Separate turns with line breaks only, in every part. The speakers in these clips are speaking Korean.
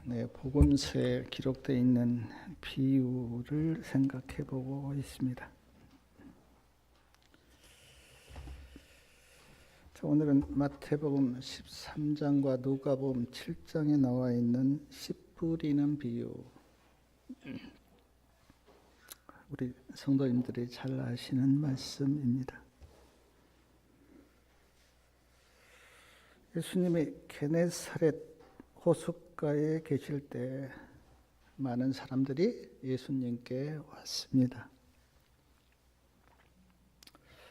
복음서에 기록되어 있는 비유를 생각해 보고 있습니다. 자, 오늘은 마태복음 13장과 누가복음 7장에 나와 있는 씨 뿌리는 비유. 우리 성도님들이 잘 아시는 말씀입니다. 예수님이 게네사렛 호숫가에 계실 때 많은 사람들이 예수님께 왔습니다.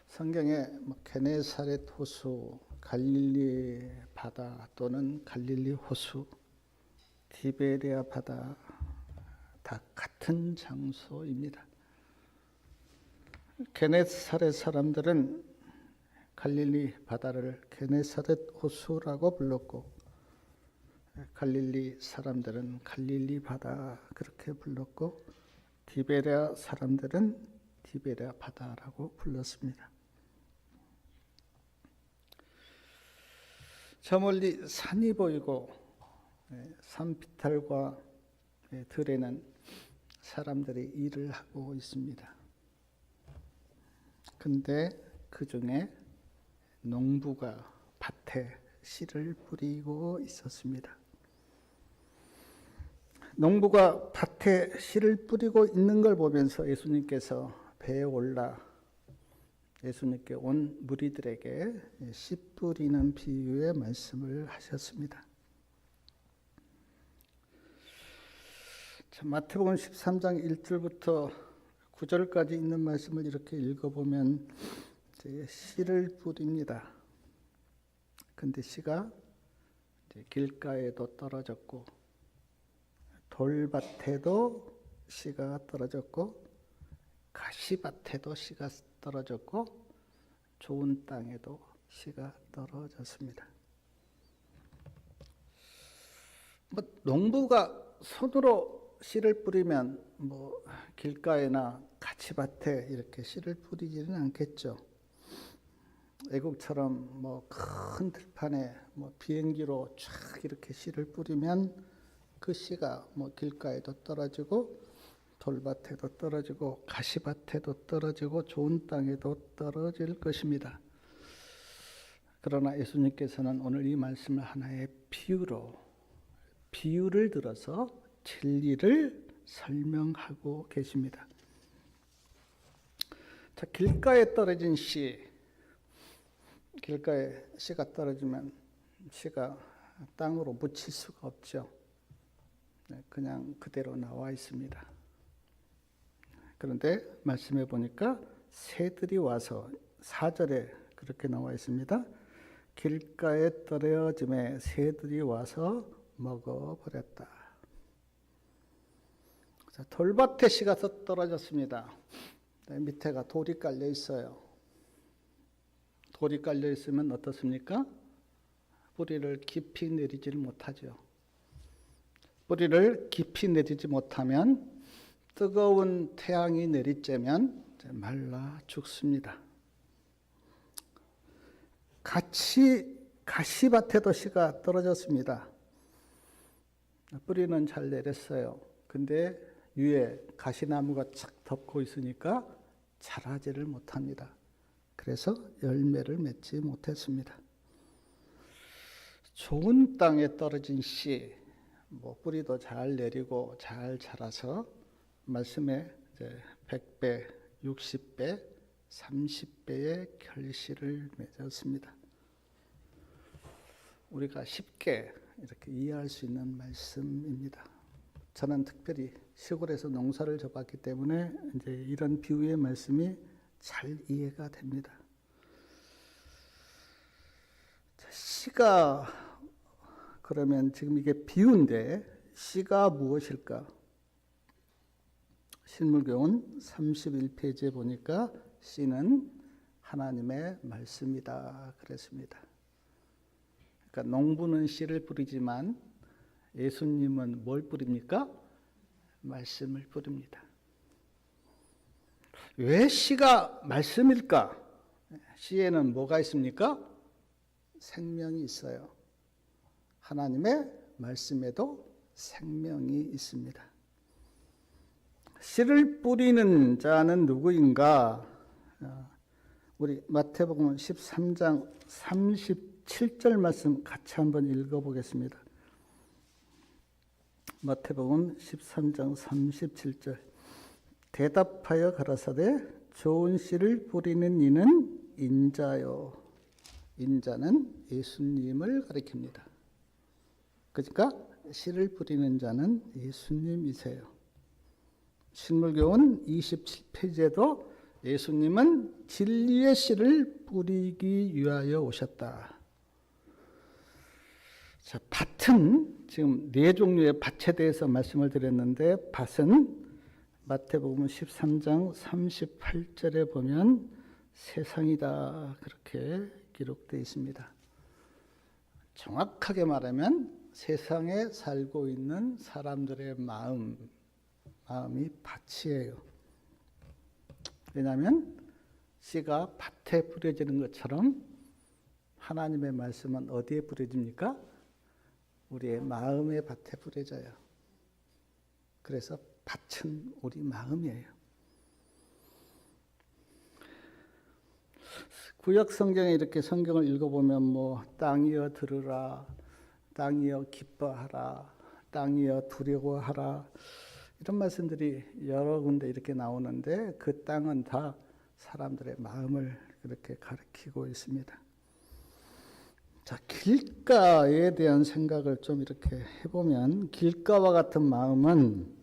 성경에 게네사렛 호수, 갈릴리 바다 또는 갈릴리 호수, 디베레아 바다 다 같은 장소입니다. 게네사렛 사람들은 갈릴리 바다를 게네사렛 호수라고 불렀고, 갈릴리 사람들은 갈릴리 바다 그렇게 불렀고, 디베레아 사람들은 디베레아 바다라고 불렀습니다. 저 멀리 산이 보이고 산비탈과 들에는 사람들이 일을 하고 있습니다. 근데 그 중에 농부가 밭에 씨를 뿌리고 있었습니다. 농부가 밭에 씨를 뿌리고 있는 걸 보면서 예수님께서 배에 올라 예수님께 온 무리들에게 씨 뿌리는 비유의 말씀을 하셨습니다. 마태복음 13장 1절부터 9절까지 있는 말씀을 이렇게 읽어보면 씨를 뿌립니다. 근데 씨가 길가에도 떨어졌고 돌밭에도 씨가 떨어졌고 가시밭에도 씨가 떨어졌고 좋은 땅에도 씨가 떨어졌습니다. 농부가 손으로 씨를 뿌리면 길가에나 가시밭에 이렇게 씨를 뿌리지는 않겠죠. 애국처럼 큰 들판에 비행기로 쫙 이렇게 씨를 뿌리면 그 씨가 길가에도 떨어지고 돌밭에도 떨어지고 가시밭에도 떨어지고 좋은 땅에도 떨어질 것입니다. 그러나 예수님께서는 오늘 이 말씀을 하나의 비유를 들어서 진리를 설명하고 계십니다. 자, 길가에 떨어진 씨, 길가에 씨가 떨어지면 씨가 땅으로 묻힐 수가 없죠. 그냥 그대로 나와 있습니다. 그런데 말씀해 보니까 새들이 와서 4절에 그렇게 나와 있습니다. 길가에 떨어짐에 새들이 와서 먹어버렸다. 자, 돌밭에 씨가 떨어졌습니다. 밑에가 돌이 깔려 있어요. 돌이 깔려 있으면 어떻습니까? 뿌리를 깊이 내리지를 못하죠. 뿌리를 깊이 내리지 못하면 뜨거운 태양이 내리쬐면 말라 죽습니다. 가시밭에도 씨가 떨어졌습니다. 뿌리는 잘 내렸어요. 근데 위에 가시나무가 착 덮고 있으니까 자라지를 못합니다. 그래서 열매를 맺지 못했습니다. 좋은 땅에 떨어진 씨, 뿌리도 잘 내리고 잘 자라서 말씀에 100배, 60배, 30배의 결실을 맺었습니다. 우리가 쉽게 이렇게 이해할 수 있는 말씀입니다. 저는 특별히 시골에서 농사를 져봤기 때문에 이제 이런 비유의 말씀이 잘 이해가 됩니다. 씨가 그러면 지금 이게 비유인데 씨가 무엇일까? 신물교훈 31페이지에 보니까 씨는 하나님의 말씀이다 그랬습니다. 그러니까 농부는 씨를 뿌리지만 예수님은 뭘 뿌립니까? 말씀을 뿌립니다. 왜 씨가 말씀일까? 씨에는 뭐가 있습니까? 생명이 있어요. 하나님의 말씀에도 생명이 있습니다. 씨를 뿌리는 자는 누구인가? 우리 마태복음 13장 37절 말씀 같이 한번 읽어보겠습니다. 마태복음 13장 37절. 대답하여 가라사대 좋은 씨를 뿌리는 이는 인자요. 인자는 예수님을 가리킵니다. 그러니까 씨를 뿌리는 자는 예수님이세요. 신물교훈 27페이지에도 예수님은 진리의 씨를 뿌리기 위하여 오셨다. 자, 밭은 지금 네 종류의 밭에 대해서 말씀을 드렸는데, 밭은 마태복음 13장 38절에 보면 세상이다, 그렇게 기록되어 있습니다. 정확하게 말하면 세상에 살고 있는 사람들의 마음이 밭이에요. 왜냐하면 씨가 밭에 뿌려지는 것처럼 하나님의 말씀은 어디에 뿌려집니까? 우리의 마음의 밭에 뿌려져요. 그래서 밭은 우리 마음이에요. 구약 성경에 이렇게 성경을 읽어보면 땅이여 들으라, 땅이여 기뻐하라, 땅이여 두려워하라, 이런 말씀들이 여러 군데 이렇게 나오는데, 그 땅은 다 사람들의 마음을 그렇게 가리키고 있습니다. 자, 길가에 대한 생각을 좀 이렇게 해보면, 길가와 같은 마음은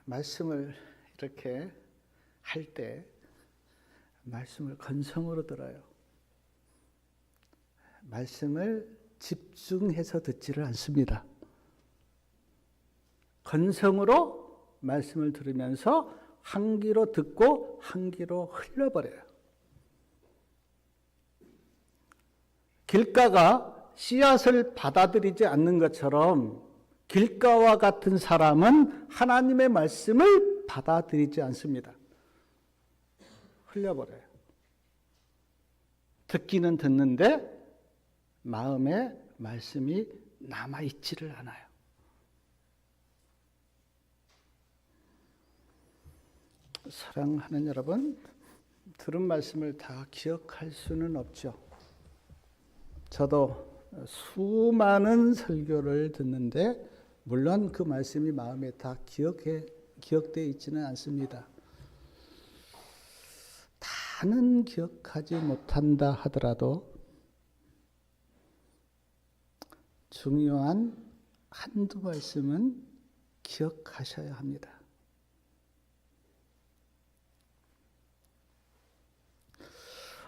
말씀을 이렇게 할 때 말씀을 건성으로 들어요. 말씀을 집중해서 듣지를 않습니다. 건성으로 말씀을 들으면서 한 귀로 듣고 한 귀로 흘려버려요. 길가가 씨앗을 받아들이지 않는 것처럼 길가와 같은 사람은 하나님의 말씀을 받아들이지 않습니다. 흘려버려요. 듣기는 듣는데 마음에 말씀이 남아있지를 않아요. 사랑하는 여러분, 들은 말씀을 다 기억할 수는 없죠. 저도 수많은 설교를 듣는데 물론 그 말씀이 마음에 다 기억되어 있지는 않습니다. 다는 기억하지 못한다 하더라도 중요한 한두 말씀은 기억하셔야 합니다.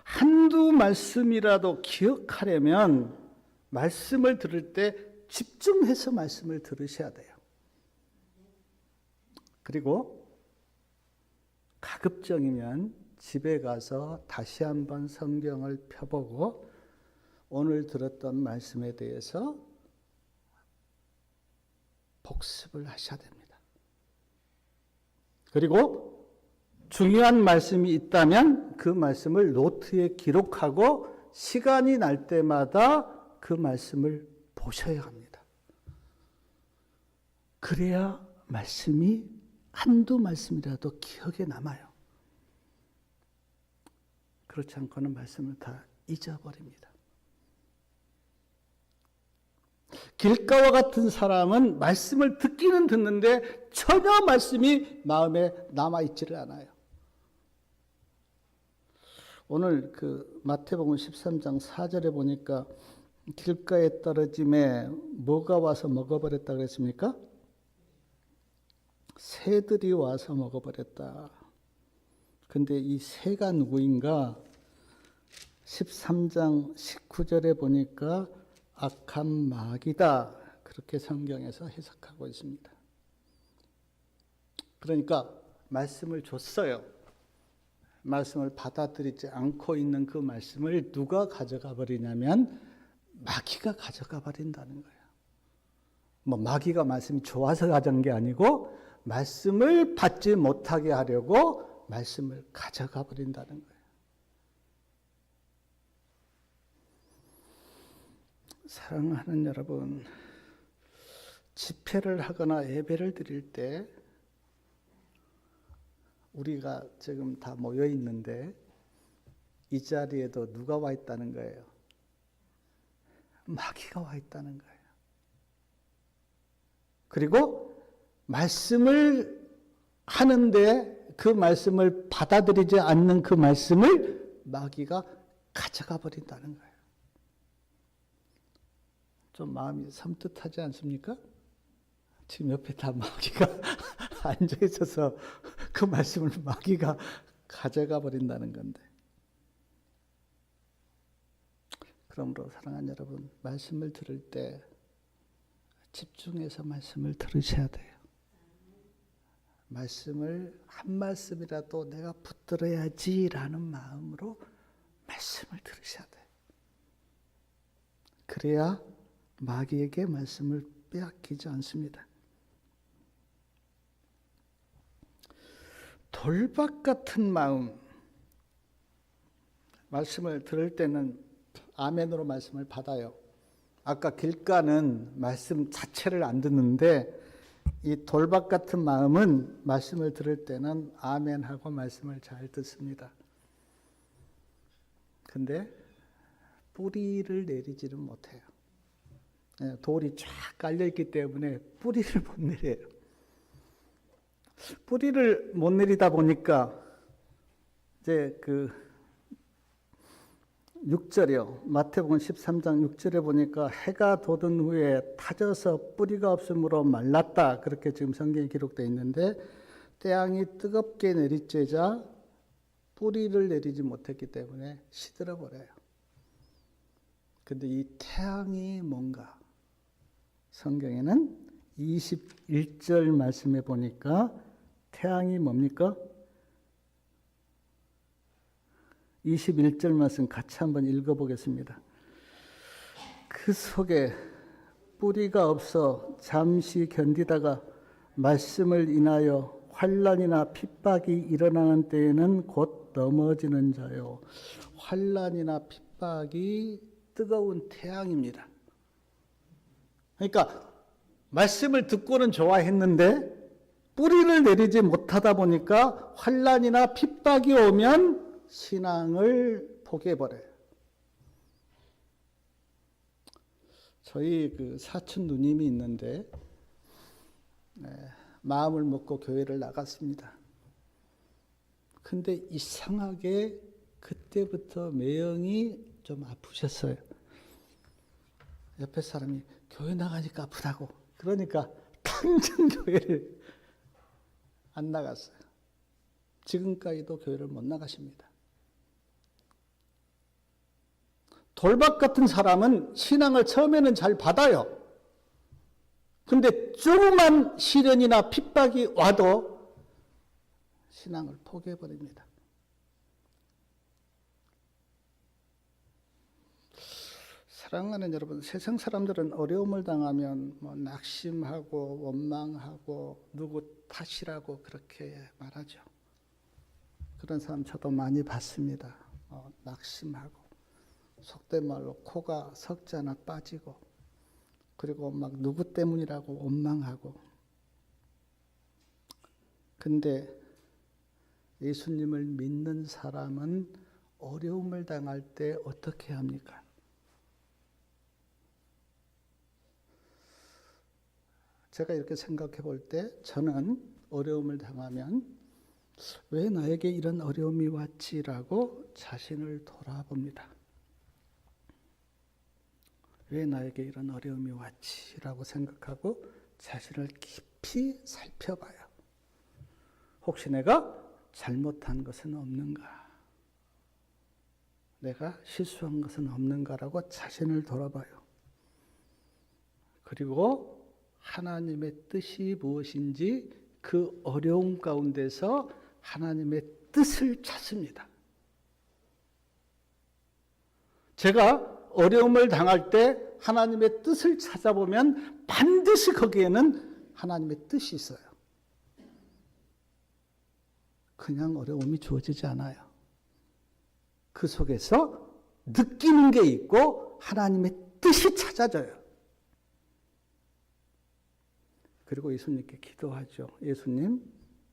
한두 말씀이라도 기억하려면 말씀을 들을 때 집중해서 말씀을 들으셔야 돼요. 그리고 가급적이면 집에 가서 다시 한번 성경을 펴보고 오늘 들었던 말씀에 대해서 복습을 하셔야 됩니다. 그리고 중요한 말씀이 있다면 그 말씀을 노트에 기록하고 시간이 날 때마다 그 말씀을 보셔야 합니다. 그래야 말씀이 한두 말씀이라도 기억에 남아요. 그렇지 않고는 말씀을 다 잊어버립니다. 길가와 같은 사람은 말씀을 듣기는 듣는데 전혀 말씀이 마음에 남아있지를 않아요. 오늘 그 마태복음 13장 4절에 보니까 길가에 떨어짐에 뭐가 와서 먹어버렸다 그랬습니까? 새들이 와서 먹어버렸다. 근데 이 새가 누구인가? 13장 19절에 보니까 악한 마귀다, 그렇게 성경에서 해석하고 있습니다. 그러니까 말씀을 줬어요. 말씀을 받아들이지 않고 있는 그 말씀을 누가 가져가 버리냐면 마귀가 가져가 버린다는 거예요. 마귀가 말씀이 좋아서 가져간 게 아니고 말씀을 받지 못하게 하려고 말씀을 가져가 버린다는 거예요. 사랑하는 여러분, 집회를 하거나 예배를 드릴 때 우리가 지금 다 모여 있는데 이 자리에도 누가 와 있다는 거예요? 마귀가 와 있다는 거예요. 그리고 말씀을 하는데 그 말씀을 받아들이지 않는 그 말씀을 마귀가 가져가 버린다는 거예요. 좀 마음이 섬뜩하지 않습니까? 지금 옆에 다 마귀가 앉아 있어서 그 말씀을 마귀가 가져가 버린다는 건데. 그러므로 사랑하는 여러분, 말씀을 들을 때 집중해서 말씀을 들으셔야 돼요. 말씀을 한 말씀이라도 내가 붙들어야지라는 마음으로 말씀을 들으셔야 돼요. 그래야 마귀에게 말씀을 빼앗기지 않습니다. 돌박 같은 마음, 말씀을 들을 때는 아멘으로 말씀을 받아요. 아까 길가는 말씀 자체를 안 듣는데 이 돌박 같은 마음은 말씀을 들을 때는 아멘하고 말씀을 잘 듣습니다. 근데 뿌리를 내리지는 못해요. 돌이 쫙 깔려있기 때문에 뿌리를 못 내려요. 뿌리를 못 내리다 보니까 이제 그 6절이요. 마태복음 13장 6절에 보니까 해가 돋은 후에 타져서 뿌리가 없으므로 말랐다. 그렇게 지금 성경에 기록되어 있는데 태양이 뜨겁게 내리쬐자 뿌리를 내리지 못했기 때문에 시들어 버려요. 근데 이 태양이 뭔가? 성경에는 21절 말씀에 보니까 태양이 뭡니까? 21절 말씀 같이 한번 읽어보겠습니다. 그 속에 뿌리가 없어 잠시 견디다가 말씀을 인하여 환난이나 핍박이 일어나는 때에는 곧 넘어지는 자요. 환난이나 핍박이 뜨거운 태양입니다. 그러니까 말씀을 듣고는 좋아했는데 뿌리를 내리지 못하다 보니까 환난이나 핍박이 오면 신앙을 포기해버려요. 저희 그 사촌 누님이 있는데 마음을 먹고 교회를 나갔습니다. 근데 이상하게 그때부터 매형이 좀 아프셨어요. 옆에 사람이 교회 나가니까 아프다고. 그러니까 당장 교회를 안 나갔어요. 지금까지도 교회를 못 나가십니다. 돌박 같은 사람은 신앙을 처음에는 잘 받아요. 근데 조그만 시련이나 핍박이 와도 신앙을 포기해버립니다. 사랑하는 여러분, 세상 사람들은 어려움을 당하면 뭐 낙심하고 원망하고 누구 탓이라고 그렇게 말하죠. 그런 사람 저도 많이 봤습니다. 낙심하고 속된 말로 코가 석자 하나 빠지고 그리고 막 누구 때문이라고 원망하고. 근데 예수님을 믿는 사람은 어려움을 당할 때 어떻게 합니까? 제가 이렇게 생각해 볼 때 저는 어려움을 당하면 왜 나에게 이런 어려움이 왔지라고 자신을 돌아봅니다. 왜 나에게 이런 어려움이 왔지라고 생각하고 자신을 깊이 살펴봐요. 혹시 내가 잘못한 것은 없는가? 내가 실수한 것은 없는가라고 자신을 돌아봐요. 그리고 하나님의 뜻이 무엇인지 그 어려움 가운데서 하나님의 뜻을 찾습니다. 제가 어려움을 당할 때 하나님의 뜻을 찾아보면 반드시 거기에는 하나님의 뜻이 있어요. 그냥 어려움이 주어지지 않아요. 그 속에서 느끼는 게 있고 하나님의 뜻이 찾아져요. 그리고 예수님께 기도하죠. 예수님,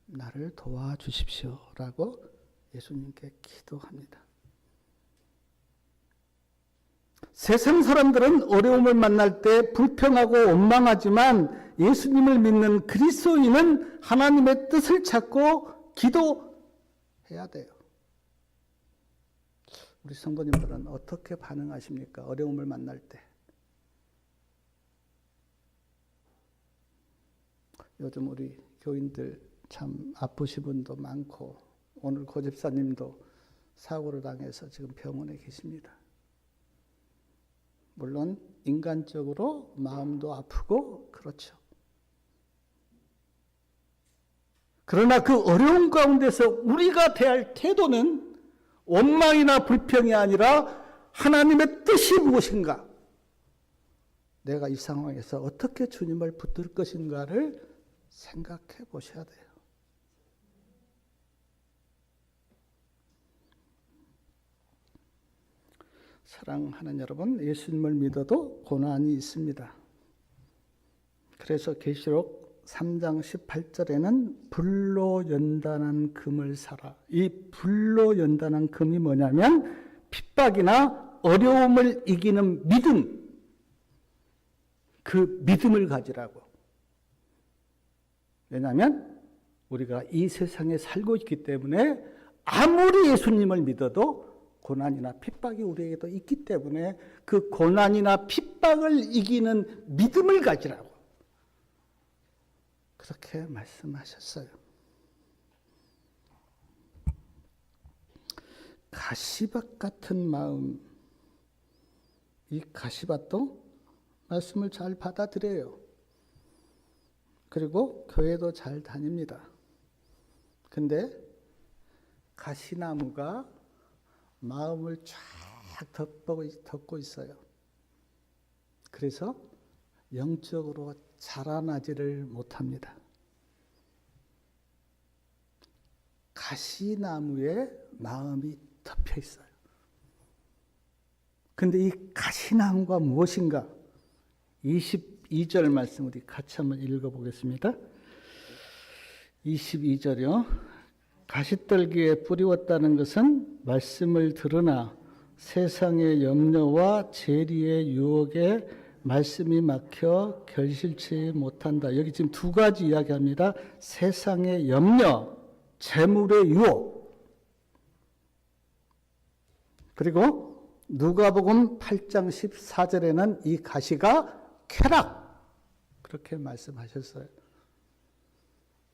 나를 도와주십시오. 라고 예수님께 기도합니다. 세상 사람들은 어려움을 만날 때 불평하고 원망하지만 예수님을 믿는 그리스도인은 하나님의 뜻을 찾고 기도해야 돼요. 우리 성도님들은 어떻게 반응하십니까? 어려움을 만날 때. 요즘 우리 교인들 참 아프신 분도 많고 오늘 고 집사님도 사고를 당해서 지금 병원에 계십니다. 물론 인간적으로 마음도 아프고 그렇죠. 그러나 그 어려운 가운데서 우리가 대할 태도는 원망이나 불평이 아니라 하나님의 뜻이 무엇인가? 내가 이 상황에서 어떻게 주님을 붙들 것인가를 생각해 보셔야 돼요. 사랑하는 여러분, 예수님을 믿어도 고난이 있습니다. 그래서 계시록 3장 18절에는 불로 연단한 금을 사라. 이 불로 연단한 금이 뭐냐면 핍박이나 어려움을 이기는 믿음, 그 믿음을 가지라고. 왜냐하면 우리가 이 세상에 살고 있기 때문에 아무리 예수님을 믿어도 고난이나 핍박이 우리에게도 있기 때문에 그 고난이나 핍박을 이기는 믿음을 가지라고 그렇게 말씀하셨어요. 가시밭 같은 마음, 이 가시밭도 말씀을 잘 받아들여요. 그리고 교회도 잘 다닙니다. 근데 가시나무가 마음을 쫙 덮고 있어요. 그래서 영적으로 자라나지를 못합니다. 가시나무에 마음이 덮여 있어요. 근데 이 가시나무가 무엇인가? 22절 말씀 우리 같이 한번 읽어보겠습니다. 22절이요. 가시떨기에 뿌리웠다는 것은 말씀을 들으나 세상의 염려와 재리의 유혹에 말씀이 막혀 결실치 못한다. 여기 지금 두 가지 이야기합니다. 세상의 염려, 재물의 유혹. 그리고 누가복음 8장 14절에는 이 가시가 쾌락. 그렇게 말씀하셨어요.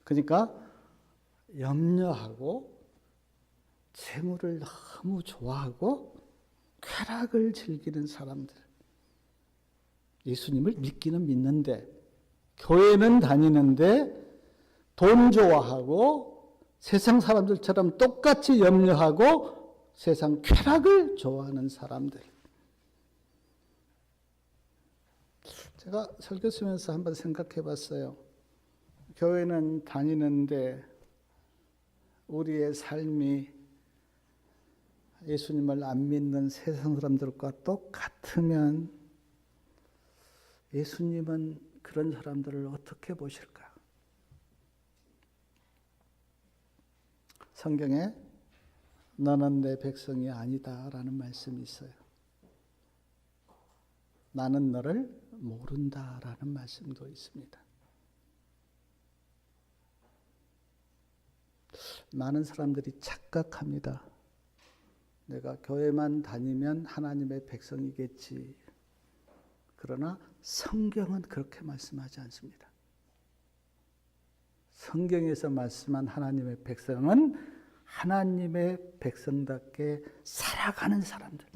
그러니까 염려하고 재물을 너무 좋아하고 쾌락을 즐기는 사람들. 예수님을 믿기는 믿는데 교회는 다니는데 돈 좋아하고 세상 사람들처럼 똑같이 염려하고 세상 쾌락을 좋아하는 사람들. 제가 설교 쓰면서 한번 생각해 봤어요. 교회는 다니는데 우리의 삶이 예수님을 안 믿는 세상 사람들과 똑같으면 예수님은 그런 사람들을 어떻게 보실까? 성경에 너는 내 백성이 아니다라는 말씀이 있어요. 나는 너를 모른다라는 말씀도 있습니다. 많은 사람들이 착각합니다. 내가 교회만 다니면 하나님의 백성이겠지. 그러나 성경은 그렇게 말씀하지 않습니다. 성경에서 말씀한 하나님의 백성은 하나님의 백성답게 살아가는 사람들.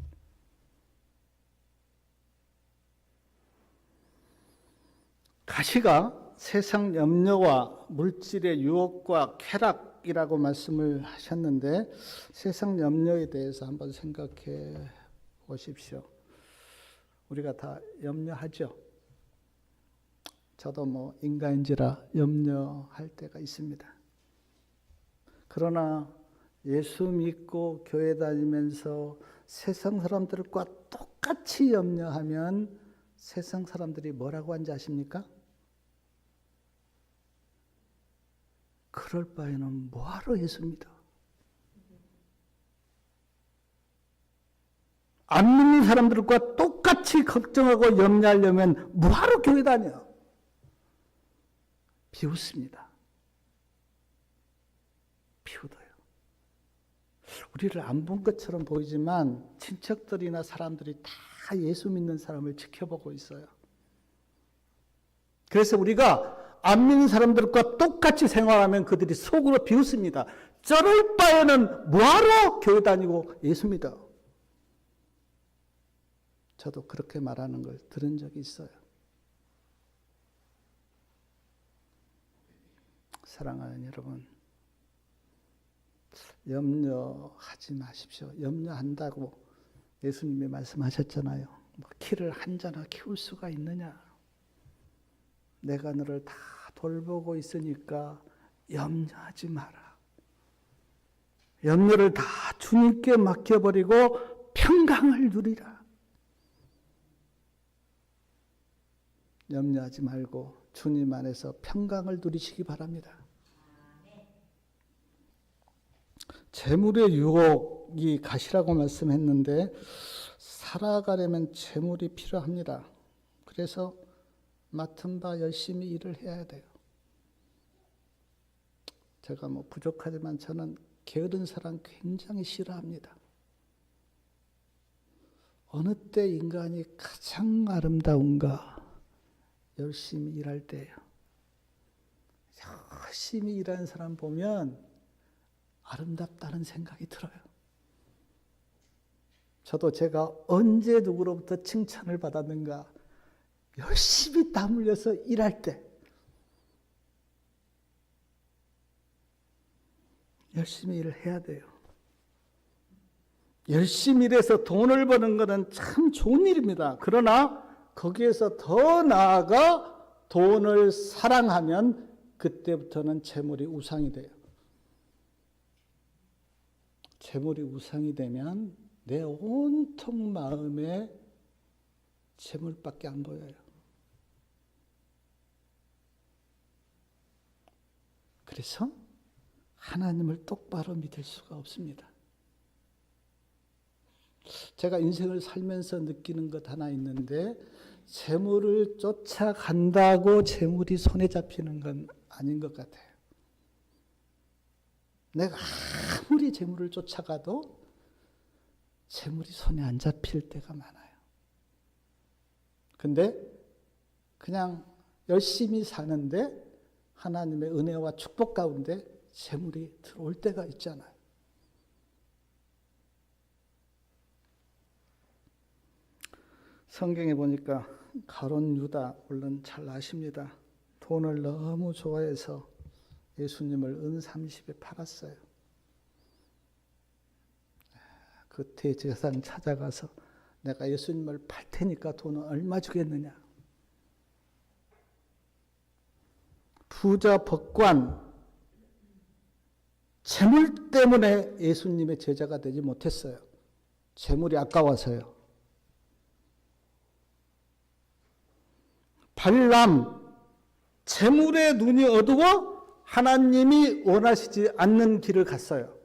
가시가 세상 염려와 물질의 유혹과 쾌락이라고 말씀을 하셨는데 세상 염려에 대해서 한번 생각해 보십시오. 우리가 다 염려하죠. 저도 뭐 인간인지라 염려할 때가 있습니다. 그러나 예수 믿고 교회 다니면서 세상 사람들과 똑같이 염려하면 세상 사람들이 뭐라고 하는지 아십니까? 그럴 바에는 뭐하러 예수 믿어? 안 믿는 사람들과 똑같이 걱정하고 염려하려면 뭐하러 교회 다녀? 비웃습니다. 비웃어요. 우리를 안 본 것처럼 보이지만 친척들이나 사람들이 다 예수 믿는 사람을 지켜보고 있어요. 그래서 우리가 안 믿는 사람들과 똑같이 생활하면 그들이 속으로 비웃습니다. 저럴 바에는 뭐하러 교회 다니고 예수 믿어? 저도 그렇게 말하는 걸 들은 적이 있어요. 사랑하는 여러분, 염려하지 마십시오. 염려한다고 예수님이 말씀하셨잖아요. 뭐 키를 한자나 키울 수가 있느냐? 내가 너를 다 돌보고 있으니까 염려하지 마라. 염려를 다 주님께 맡겨버리고 평강을 누리라. 염려하지 말고 주님 안에서 평강을 누리시기 바랍니다. 재물의 유혹이 가시라고 말씀했는데 살아가려면 재물이 필요합니다. 그래서 맡은 바 열심히 일을 해야 돼요. 제가 뭐 부족하지만 저는 게으른 사람 굉장히 싫어합니다. 어느 때 인간이 가장 아름다운가? 열심히 일할 때예요. 열심히 일하는 사람 보면 아름답다는 생각이 들어요. 저도 제가 언제 누구로부터 칭찬을 받았는가? 열심히 땀 흘려서 일할 때. 열심히 일을 해야 돼요. 열심히 일해서 돈을 버는 것은 참 좋은 일입니다. 그러나 거기에서 더 나아가 돈을 사랑하면 그때부터는 재물이 우상이 돼요. 재물이 우상이 되면 내 온통 마음에 재물밖에 안 보여요. 그래서 하나님을 똑바로 믿을 수가 없습니다. 제가 인생을 살면서 느끼는 것 하나 있는데 재물을 쫓아간다고 재물이 손에 잡히는 건 아닌 것 같아요. 내가 아무리 재물을 쫓아가도 재물이 손에 안 잡힐 때가 많아요. 근데 그냥 열심히 사는데 하나님의 은혜와 축복 가운데 재물이 들어올 때가 있잖아요. 성경에 보니까 가룟 유다, 물론 잘 아십니다. 돈을 너무 좋아해서 예수님을 은 30에 팔았어요. 그 대제사장 찾아가서 내가 예수님을 팔 테니까 돈은 얼마 주겠느냐. 부자 법관, 재물 때문에 예수님의 제자가 되지 못했어요. 재물이 아까워서요. 발람, 재물의 눈이 어두워 하나님이 원하시지 않는 길을 갔어요.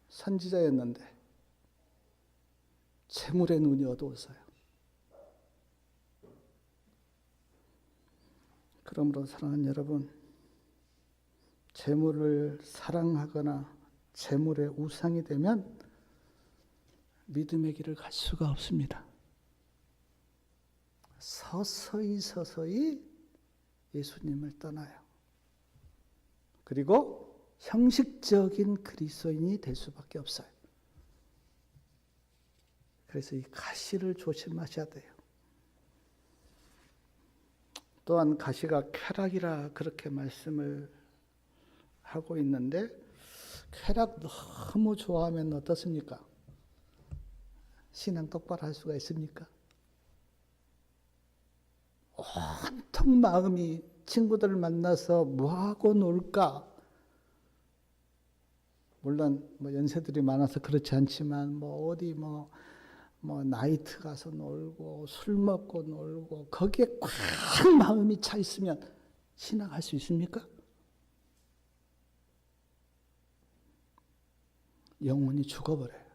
선지자였는데 재물의 눈이 어두워서요. 그러므로 사랑하는 여러분, 재물을 사랑하거나 재물의 우상이 되면 믿음의 길을 갈 수가 없습니다. 서서히 예수님을 떠나요. 그리고 형식적인 그리스도인이 될 수밖에 없어요. 그래서 이 가시를 조심하셔야 돼요. 또한 가시가 쾌락이라 그렇게 말씀을 하고 있는데 쾌락 너무 좋아하면 어떻습니까? 신앙 똑바로 할 수가 있습니까? 온통 마음이 친구들을 만나서 뭐하고 놀까? 물론 뭐 연세들이 많아서 그렇지 않지만 뭐 어디 뭐 나이트 가서 놀고 술 먹고 놀고 거기에 꽉 마음이 차 있으면 신앙할 수 있습니까? 영혼이 죽어버려요.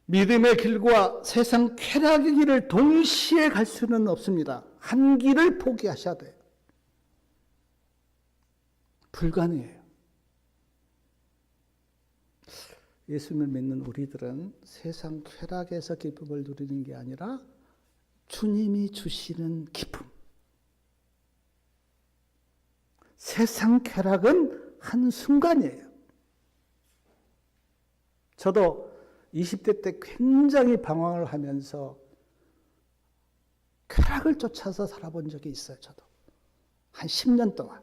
믿음의 길과 세상 쾌락의 길을 동시에 갈 수는 없습니다. 한 길을 포기하셔야 돼요. 불가능해요. 예수님을 믿는 우리들은 세상 쾌락에서 기쁨을 누리는 게 아니라 주님이 주시는 기쁨. 세상 쾌락은 한순간이에요. 저도 20대 때 굉장히 방황을 하면서 쾌락을 쫓아서 살아본 적이 있어요. 저도 한 10년 동안.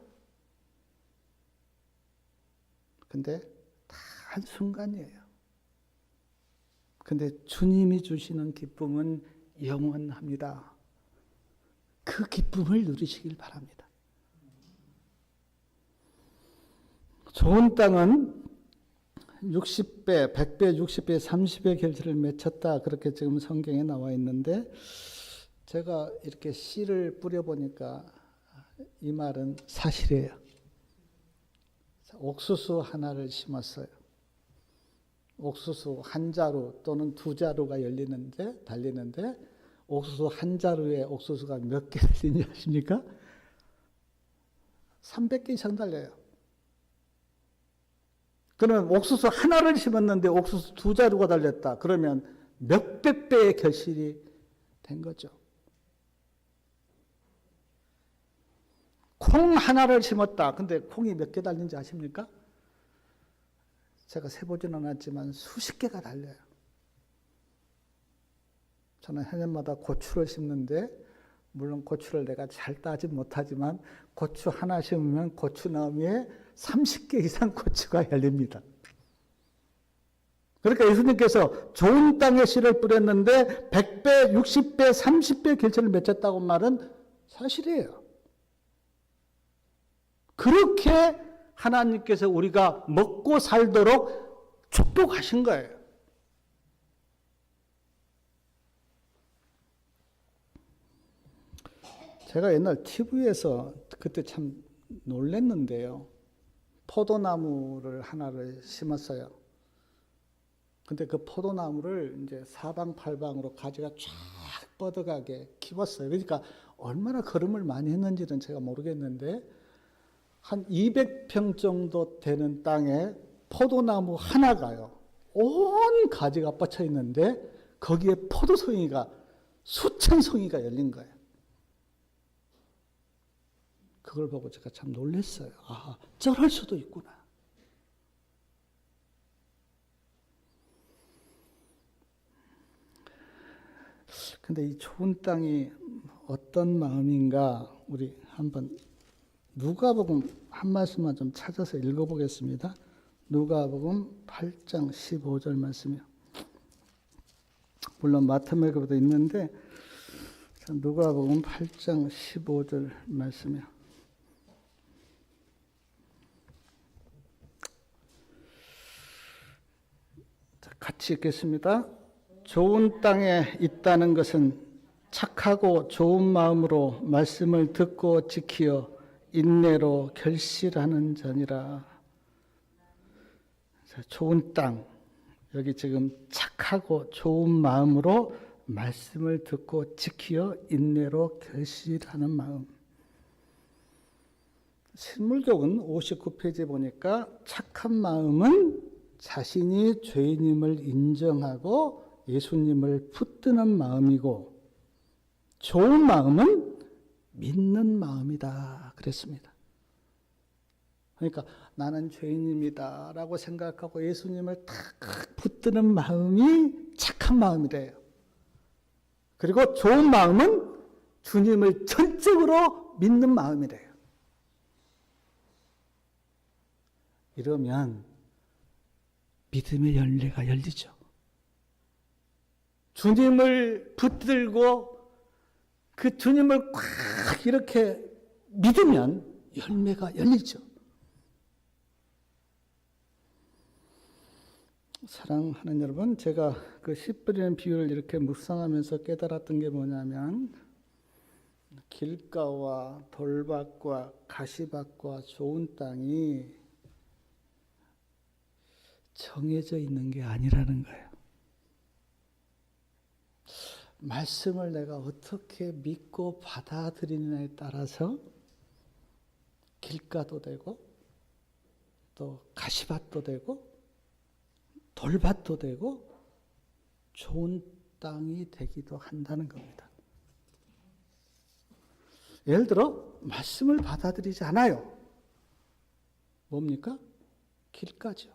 근데 다 한순간이에요. 근데 주님이 주시는 기쁨은 영원합니다. 그 기쁨을 누리시길 바랍니다. 좋은 땅은 60배, 100배, 60배, 30배 결실을 맺혔다. 그렇게 지금 성경에 나와 있는데 제가 이렇게 씨를 뿌려보니까 이 말은 사실이에요. 옥수수 하나를 심었어요. 옥수수 한 자루 또는 두 자루가 달리는데 옥수수 한 자루에 옥수수가 몇 개 달리는지 아십니까? 300개 이상 달려요. 그러면 옥수수 하나를 심었는데 옥수수 두 자루가 달렸다. 그러면 몇백 배의 결실이 된 거죠. 콩 하나를 심었다. 근데 콩이 몇 개 달린지 아십니까? 제가 세보지는 않았지만 수십 개가 달려요. 저는 해년마다 고추를 심는데 물론 고추를 내가 잘 따지 못하지만 고추 하나 심으면 고추나무에 30개 이상 고추가 열립니다. 그러니까 예수님께서 좋은 땅에 씨를 뿌렸는데 100배, 60배, 30배 결실을 맺었다고 말은 사실이에요. 그렇게 하나님께서 우리가 먹고 살도록 축복하신 거예요. 제가 옛날 TV에서 그때 참 놀랐는데요. 포도나무를 하나를 심었어요. 근데 그 포도나무를 이제 사방팔방으로 가지가 쫙 뻗어가게 키웠어요. 그러니까 얼마나 걸음을 많이 했는지는 제가 모르겠는데 한 200평 정도 되는 땅에 포도나무 하나가요. 온 가지가 뻗쳐 있는데 거기에 포도송이가 수천 송이가 열린 거예요. 그걸 보고 제가 참 놀랐어요. 아, 저럴 수도 있구나. 근데 이 좋은 땅이 어떤 마음인가 우리 한번 누가복음 한 말씀만 좀 찾아서 읽어보겠습니다. 누가복음 8장 15절 말씀이요. 물론 마태복음에도 있는데 누가복음 8장 15절 말씀이요. 같이 읽겠습니다. 좋은 땅에 있다는 것은 착하고 좋은 마음으로 말씀을 듣고 지키어 인내로 결실하는 자니라. 좋은 땅, 여기 지금 착하고 좋은 마음으로 말씀을 듣고 지키어 인내로 결실하는 마음. 신물교은 59페이지에 보니까 착한 마음은 자신이 죄인임을 인정하고 예수님을 붙드는 마음이고 좋은 마음은 믿는 마음이다 그랬습니다. 그러니까 나는 죄인입니다 라고 생각하고 예수님을 탁 붙드는 마음이 착한 마음이래요. 그리고 좋은 마음은 주님을 전적으로 믿는 마음이래요. 이러면 믿음의 열매가 열리죠. 주님을 붙들고 그 주님을 꽉 이렇게 믿으면 열매가 열리죠. 사랑하는 여러분, 제가 그 씨 뿌리는 비유를 이렇게 묵상하면서 깨달았던 게 뭐냐면, 길가와 돌밭과 가시밭과 좋은 땅이 정해져 있는 게 아니라는 거예요. 말씀을 내가 어떻게 믿고 받아들이느냐에 따라서 길가도 되고 또 가시밭도 되고 돌밭도 되고 좋은 땅이 되기도 한다는 겁니다. 예를 들어 말씀을 받아들이지 않아요. 뭡니까? 길가죠.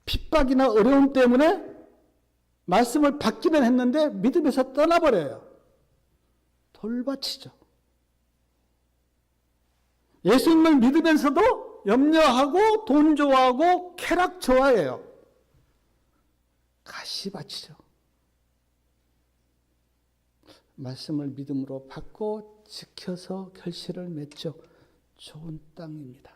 핍박이나 어려움 때문에 말씀을 받기는 했는데 믿음에서 떠나버려요. 돌밭이죠. 예수님을 믿으면서도 염려하고 돈 좋아하고 쾌락 좋아해요. 가시밭이죠. 말씀을 믿음으로 받고 지켜서 결실을 맺죠. 좋은 땅입니다.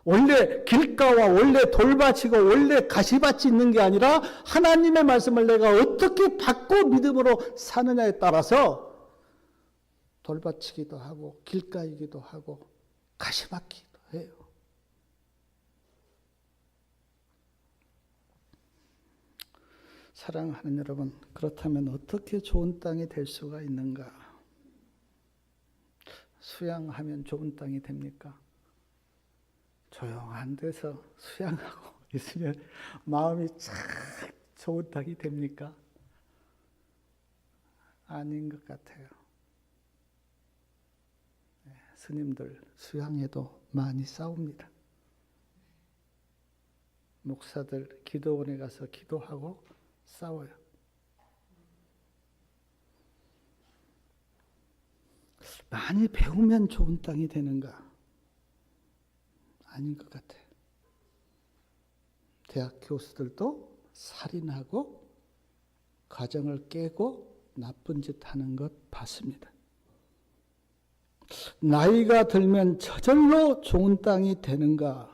원래 길가와 원래 돌밭이고 원래 가시밭이 있는 게 아니라 하나님의 말씀을 내가 어떻게 받고 믿음으로 사느냐에 따라서 돌밭이기도 하고 길가이기도 하고 가시밭이기도 해요. 사랑하는 여러분, 그렇다면 어떻게 좋은 땅이 될 수가 있는가? 수양하면 좋은 땅이 됩니까? 조용한 데서 수양하고 있으면 마음이 참 좋은 땅이 됩니까? 아닌 것 같아요. 스님들 수양에도 많이 싸웁니다. 목사들 기도원에 가서 기도하고 싸워요. 많이 배우면 좋은 땅이 되는가? 아닌 것 같아요. 대학 교수들도 살인하고 가정을 깨고 나쁜 짓 하는 것 봤습니다. 나이가 들면 저절로 좋은 땅이 되는가?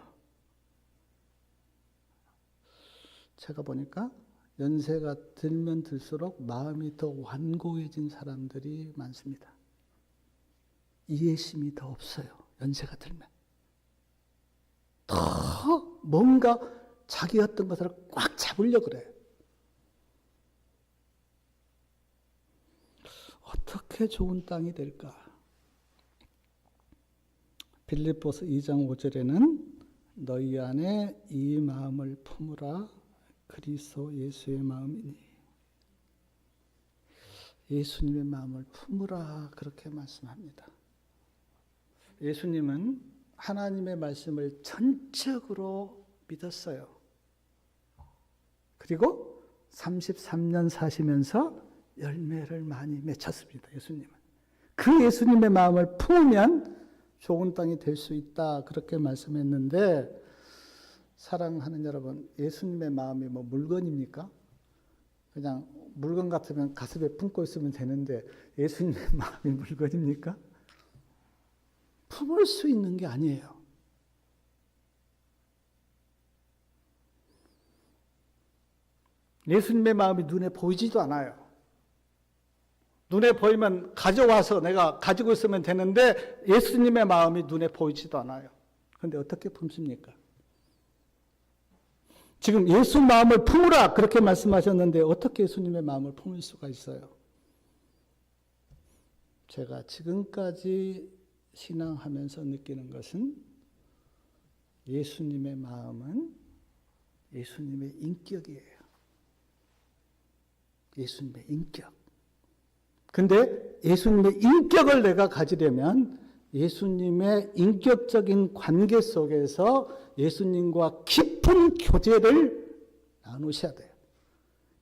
제가 보니까 연세가 들면 들수록 마음이 더 완고해진 사람들이 많습니다. 이해심이 더 없어요. 연세가 들면. 더 뭔가 자기 어떤 것을 꽉 잡으려고 그래요. 어떻게 좋은 땅이 될까? 빌립보서 2장 5절에는 너희 안에 이 마음을 품으라 그리스도 예수의 마음이니. 예수님의 마음을 품으라 그렇게 말씀합니다. 예수님은 하나님의 말씀을 전적으로 믿었어요. 그리고 33년 사시면서 열매를 많이 맺혔습니다. 예수님은. 그 예수님의 마음을 품으면 좋은 땅이 될 수 있다 그렇게 말씀했는데, 사랑하는 여러분, 예수님의 마음이 뭐 물건입니까? 그냥 물건 같으면 가슴에 품고 있으면 되는데 예수님의 마음이 물건입니까? 품을 수 있는 게 아니에요. 예수님의 마음이 눈에 보이지도 않아요. 눈에 보이면 가져와서 내가 가지고 있으면 되는데 예수님의 마음이 눈에 보이지도 않아요. 그런데 어떻게 품습니까? 지금 예수 마음을 품으라 그렇게 말씀하셨는데 어떻게 예수님의 마음을 품을 수가 있어요? 제가 지금까지 신앙하면서 느끼는 것은 예수님의 마음은 예수님의 인격이에요. 예수님의 인격. 근데 예수님의 인격을 내가 가지려면 예수님의 인격적인 관계 속에서 예수님과 깊은 교제를 나누셔야 돼요.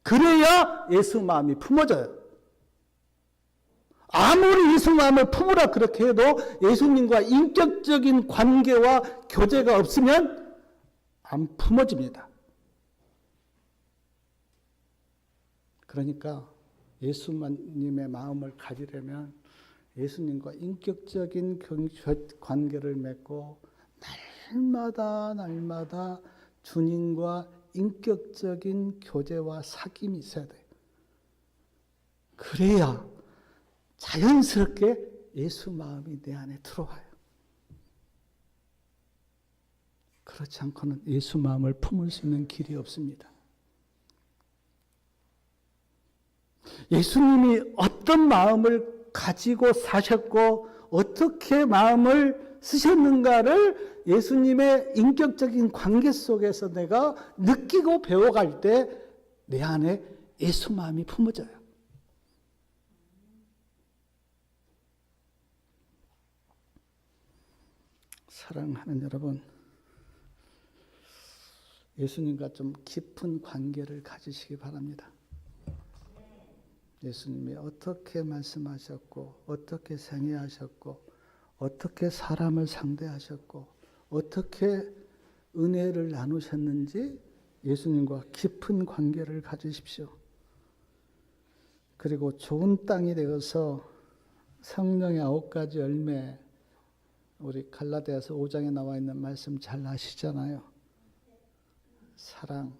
그래야 예수 마음이 품어져요. 아무리 예수 마음을 품으라 그렇게 해도 예수님과 인격적인 관계와 교제가 없으면 안 품어집니다. 그러니까 예수님의 마음을 가지려면 예수님과 인격적인 관계를 맺고 날마다 주님과 인격적인 교제와 사귐이 있어야 돼요. 그래야 자연스럽게 예수 마음이 내 안에 들어와요. 그렇지 않고는 예수 마음을 품을 수 있는 길이 없습니다. 예수님이 어떤 마음을 가지고 사셨고 어떻게 마음을 쓰셨는가를 예수님의 인격적인 관계 속에서 내가 느끼고 배워갈 때 내 안에 예수 마음이 품어져요. 사랑하는 여러분, 예수님과 좀 깊은 관계를 가지시기 바랍니다. 예수님이 어떻게 말씀하셨고 어떻게 생애하셨고 어떻게 사람을 상대하셨고 어떻게 은혜를 나누셨는지 예수님과 깊은 관계를 가지십시오. 그리고 좋은 땅이 되어서 성령의 9가지 열매, 우리 갈라디아서 5장에 나와 있는 말씀 잘 아시잖아요. 사랑,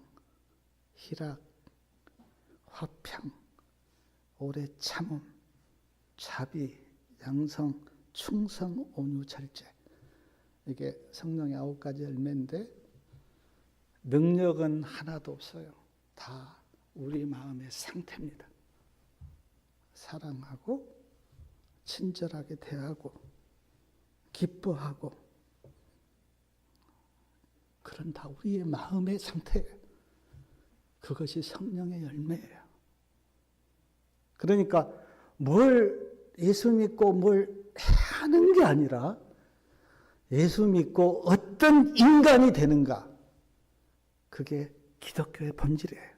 희락, 화평, 오래 참음, 자비, 양성, 충성, 온유, 절제. 이게 성령의 9가지 열매인데 능력은 하나도 없어요. 다 우리 마음의 상태입니다. 사랑하고 친절하게 대하고 기뻐하고 그런 다 우리의 마음의 상태예요. 그것이 성령의 열매예요. 그러니까 뭘 예수 믿고 뭘 하는 게 아니라 예수 믿고 어떤 인간이 되는가, 그게 기독교의 본질이에요.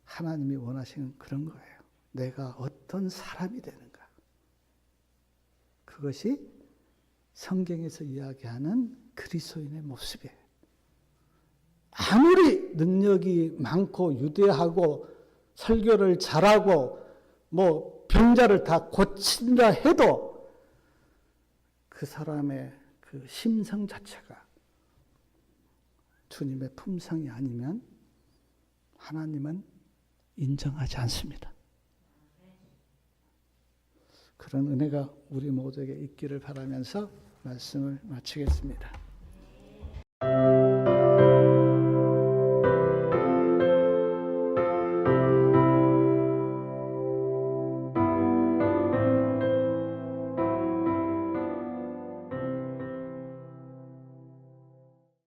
하나님이 원하시는 그런 거예요. 내가 어떤 사람이 되는가. 그것이 성경에서 이야기하는 그리스도인의 모습이에요. 아무리 능력이 많고 유대하고 설교를 잘하고 뭐 병자를 다 고친다 해도 그 사람의 그 심성 자체가 주님의 품성이 아니면 하나님은 인정하지 않습니다. 그런 은혜가 우리 모두에게 있기를 바라면서 말씀을 마치겠습니다.